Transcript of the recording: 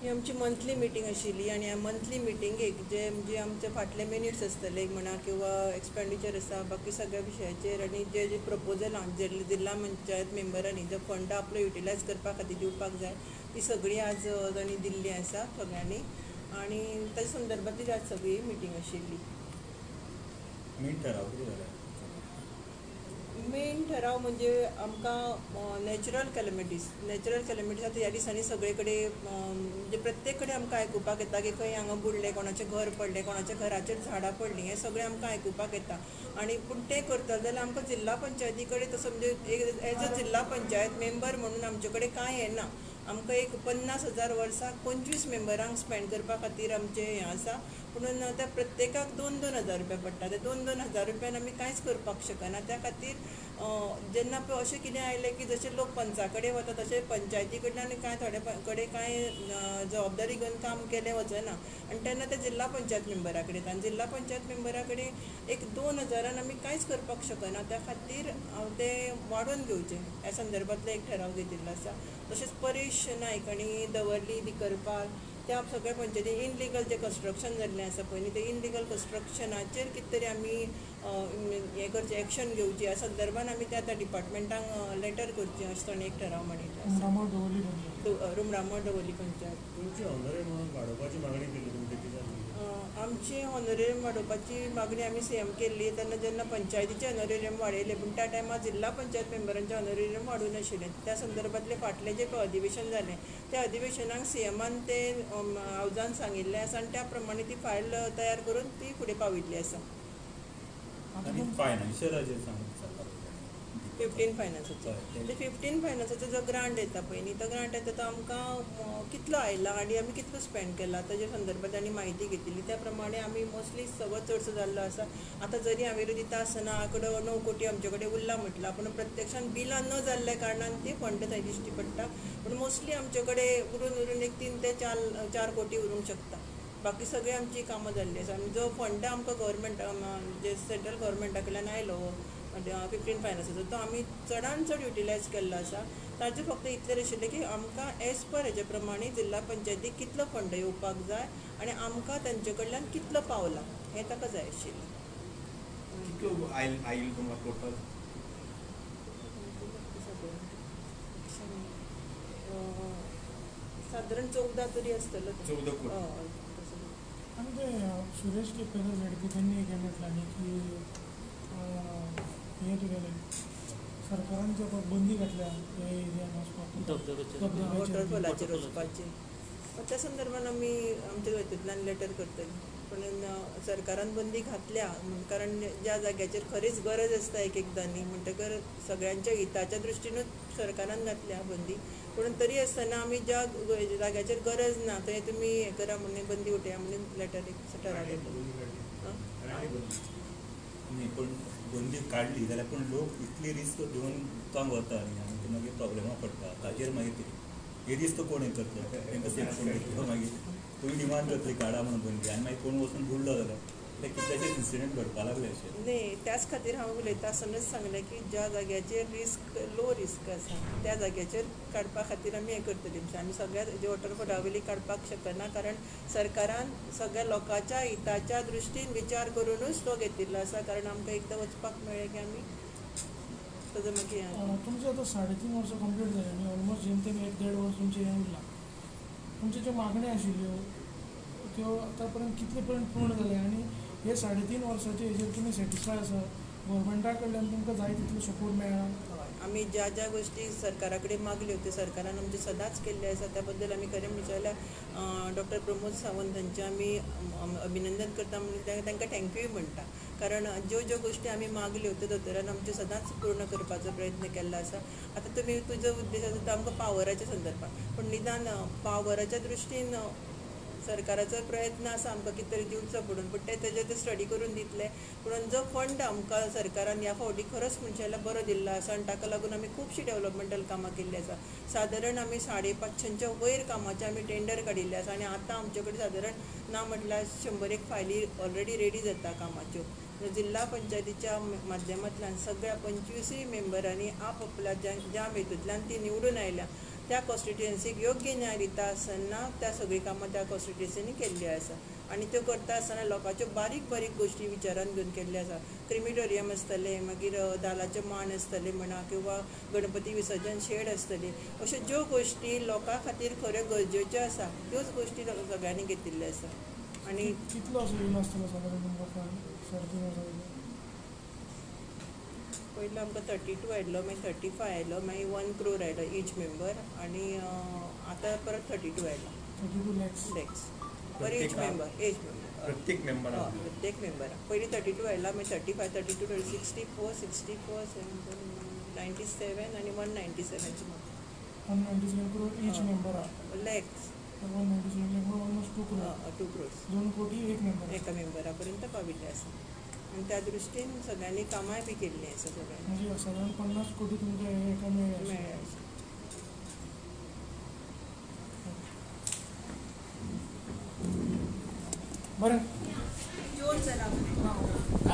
ही आमची monthly meeting आशिल्ली आनी ह्या मंथली मिटिंगेक जे म्हणजे आमचे फाटले मिनिट्स आसतले म्हणा किंवा एक्सपेंडिचर आसा बाकी सगळ्या विशयाचेर आनी जे जे प्रपोजल जिल्ला पंचायत मेंबरांनी जो फंड आपलो युटिलायज करपा खातीर दिवपाक जाय ती सगळी आज तांणी दिल्ली आसा सगळ्यांनी आनी ताच्या संदर्भांतली आज सगळी मिटींग आशिल्ली. मेन ठराव म्हणजे आमकां नॅचरल कॅलमिटीज आतां ह्या दिसांनी सगळे कडेन म्हणजे प्रत्येक कडेन आमकां आयकुपाक येता की खंय हांगा बुडलें, कोणाचें घर पडलें, कोणाच्या घराचेर झाडां पडलीं, हें सगळें आमकां आयकुपाक येता. आनी पूण तें करतले जाल्यार आमकां जिल्ला पंचायती कडेन तसो म्हणजे एज अ जिल्ला पंचायत मेंबर म्हणून आमचे कडेन कांय येना. आमकां एक 50,000 वर्साक 25 मेंबरांक स्पेंड करपा खातीर आमचें हें आसा. म्हणून त्या प्रत्येकाक 2-2 हजार रुपया पडटा. ते 2-2 हजार रुपयान आमी कांयच करपाक शकना. त्या खातीर जेन्ना पळय अशें कितें आयलें की जशे लोक पंचा कडेन वता तशे पंचायती कडल्यान कांय थोडे कडेन कांय जबाबदारी घेवन काम केलें वचना आनी तेन्ना ते जिल्ला पंचायत मेंबरा कडेन येता. आनी जिल्ला पंचायत मेंबरा कडेन एक 2 हजारान आमी कांयच करपाक शकना. त्या खातीर ते वाडोवन घेवचें ह्या संदर्भांतलो एक ठराव घेतिल्लो आसा. तशेंच परेश नायक आनी दवर्ली दिकरपाल त्या सगळ्या पंचायती इनलिगल जे कन्स्ट्रक्शन जाल्लें आसा पळय न्ही ते इनलिगल कन्स्ट्रक्शनाचेर कितें तरी आमी हें करचें एक्शन घेवची ह्या संदर्भान आमी त्या डिपार्टमेंटाक लेटर करचें अशें ताणें एक ठराव मांडिल्लो आसा. रुमरामोळ दवर्ली पंचायत आमची ऑनरेरियम वाडोवपाची मागणी आमी सीएम केल्ली तेन्ना जेन्ना पंचायतीचे ऑनरेरियम वाडयले पूण त्या टायमार जिल्ला पंचायत मेंबरांचे ऑनरेरियम वाडूं नाशिल्लें. त्या संदर्भांतले फाटलें जे अधिवेशन जालें त्या अधिवेशनाक सीएमान ते हावजान सांगिल्लें आसा आनी त्या प्रमाणे ती फायल तयार करून ती फुडें पाविल्ली आसा. 15 फायनान्साचो ते 15 फायनान्साचो जो ग्रांट येता पळय न्ही तो ग्रांट येता तो आमकां कितलो आयला आनी आमी कितलो स्पेंड केला ताजे संदर्भांत आनी म्हायती घेतिल्ली. त्या प्रमाणे आमी मोस्टली सगळो चडसो जाल्लो आसा. आतां जरी हांवें दिता आसतना आंकडो 9 कोटी आमचे कडेन उरला म्हटला पूण प्रत्यक्षान बिलां न जाल्ल्या कारणान ती फंड थंय दिश्टी पडटा. पूण मोस्टली आमचे कडेन उरून एक 3 ते 4 कोटी उरूंक शकता. बाकी सगळी आमची कामां जाल्ली आसा. आनी जो फंड आमकां गव्हर्मेंट जे सेंट्रल गव्हर्मेंटा कडल्यान आयलो 15 फायनान्साचो तो आमी चडान चड युटिलायज केल्लो आसा. ताजें फक्त इतलें आशिल्लें की आमकां एज पर हेजे प्रमाणे जिल्ला पंचायतीक कितलो फंड येवपाक जाय आनी आमकां तांचे कडल्यान कितलो पावला हें ताका जाय आशिल्लें. सादारण 14 तरी आसतलो. 14 कोटी. आणि ते सुरेश केपेकर झडपी त्यांनी एक म्हटलं नाही की हे तुगेलें सरकारान जे बंदी घातल्या ह्या एरियान वचपाक वॉटरफॉलाचेर वचपाची त्या संदर्भान आमी आमच्या हातूंतल्यान लेटर करतली. पूण सरकारान बंदी घातल्या कारण ज्या जाग्याचेर खरीच गरज आसता एकदांनी म्हणटकर सगळ्यांच्या हिताच्या दृश्टीनूच सरकारान घातल्या बंदी. पूण तरी आसतना आमी ज्या जाग्याचेर गरज ना थंय तुमी हें करा म्हणून बंदी उठया म्हणून लेटर एक ठराव पूण बंदी काडली जाल्यार पूण लोक इतली रिस्क घेवन काम वता आनी ते मागीर प्रॉब्लेमां पडटा. ताजेर मागीर हे रिस्क कोण हें करतलो तांकां सेफ कोण मागीर तुमी डिमांड करतली काडा म्हणून बंदी आनी मागीर कोण वचून बुडलो जाल्यार ते कितलेशेच इन्सिडेंट घडपा लागले अशें न्ही. त्याच खातीर हांव उलयता आसतनाच सांगलें की ज्या जाग्याचेर लो रिस्क आसा त्या जाग्याचेर काडपा खातीर आमी हें करतलीं. आमी सगळ्या जे वॉटरफॉला वयली काडपाक शकना कारण सरकारान सगळ्या लोकांच्या हिताच्या दृश्टीन विचार करूनच तो घेतिल्लो आसा. कारण आमकां एकदां वचपाक मेळ्ळें की आमी ताजो मागीर तुमचे आतां 3.5 वर्सां कंप्लीट जाली आनी ऑलमोस्ट जेमतेम 1-1.5 वर्स तुमचें हें उरलां. तुमच्यो ज्यो मागण्यो आशिल्ल्यो त्यो आतां पर्यंत कितले पर्यंत पूर्ण जाले आनी हे 3.5 वर्साचे हेजेर तुमी सॅटिस्फाय आसा? गव्हर्मेंटा कडल्यान तुमकां जाय तितलो सपोर्ट मेळ्ळा? आमी ज्या ज्या गोष्टी सरकारा कडेन मागल्यो त्यो सरकारान आमचे सदांच केल्ले आसा. त्या बद्दल आमी खरें म्हणचें जाल्यार डॉक्टर प्रमोद सावंत हांचें आमी अभिनंदन करता म्हणून तांकां थँक्यूय म्हणटा. कारण ज्यो ज्यो गोश्टी आमी मागल्यो त्यो दोतोरान आमच्यो सदांच पूर्ण करपाचो प्रयत्न केल्लो आसा. आतां तुमी तुजो उद्देश आसा तो आमकां पावराच्या संदर्भात पूण निदान पावराच्या दृश्टीन सरकाराचो प्रयत्न आसा आमकां कितें तरी दिवचो पडून पूण तेजेर ते स्टडी करून दितले. पूण जो फंड आमकां सरकारान ह्या फावटी खरोच म्हणचें जाल्यार बरो दिल्लो आसा आनी ताका लागून आमी खुबशीं डेवलॉपमेंटल कामां केल्लीं आसा. सादारण आमी 550च्या वयर कामाचे आमी टेंडर काडिल्ले आसा आनी आतां आमचे कडेन सादारण ना म्हटल्यार 100 फायली ऑलरेडी रेडी जाता कामाच्यो. जिल्ला पंचायतीच्या माध्यमांतल्यान सगळ्या 25 मेंबरांनी आपआपल्या ज्या हेतूंतल्यान ती निवडून आयल्या त्या कॉन्स्टिट्युएन्सीक योग्य न्याय दिता आसतना त्या सगळीं कामां त्या कॉन्स्टिट्युएन्सीनी केल्ली आसा आनी त्यो करता आसतना लोकांच्यो बारीक बारीक गोश्टी विचारान घेवन केल्ले आसा क्रिमिटोरियम आसतले मागीर दालाचे मांड आसतले म्हणा किंवा गणपती विसर्जन शेड आसतली अश्यो ज्यो गोश्टी लोकां खातीर खऱ्यो गरजेच्यो आसा त्योच गोश्टी सगळ्यांनी घेतिल्ल्यो आसा आनी कितलो असो येवन आसतलो सादारण तुमकां 3.5 वर्सां पयलो आमकां 32 आयिल्लो मागीर 35 आयिल्लो मागीर 1 crore आयलो ईच मेंबर आनी आतां परत 32 आयला 32 lakhs लॅक्स पर ईच मेंबर प्रत्येक मेंबर प्रत्येक मेंबराक पयलीं 32 आयला मागीर 35 32 64 97 आनी 197 197 crore each member lakhs 197 lakh almost 2 crore 2 crores 2 कोटी एक मेंबर एका मेंबरा पर्यंत पाविल्ले आसा आनी त्या दृश्टीन सगळ्यांनी कामांय बी केल्लीं आसा सगळ्यांनी म्हणजे साधारण 50 कोटी तुमकां एका मेळ्ळ्या मेळ्ळ्या आसा बरें येवन चला हां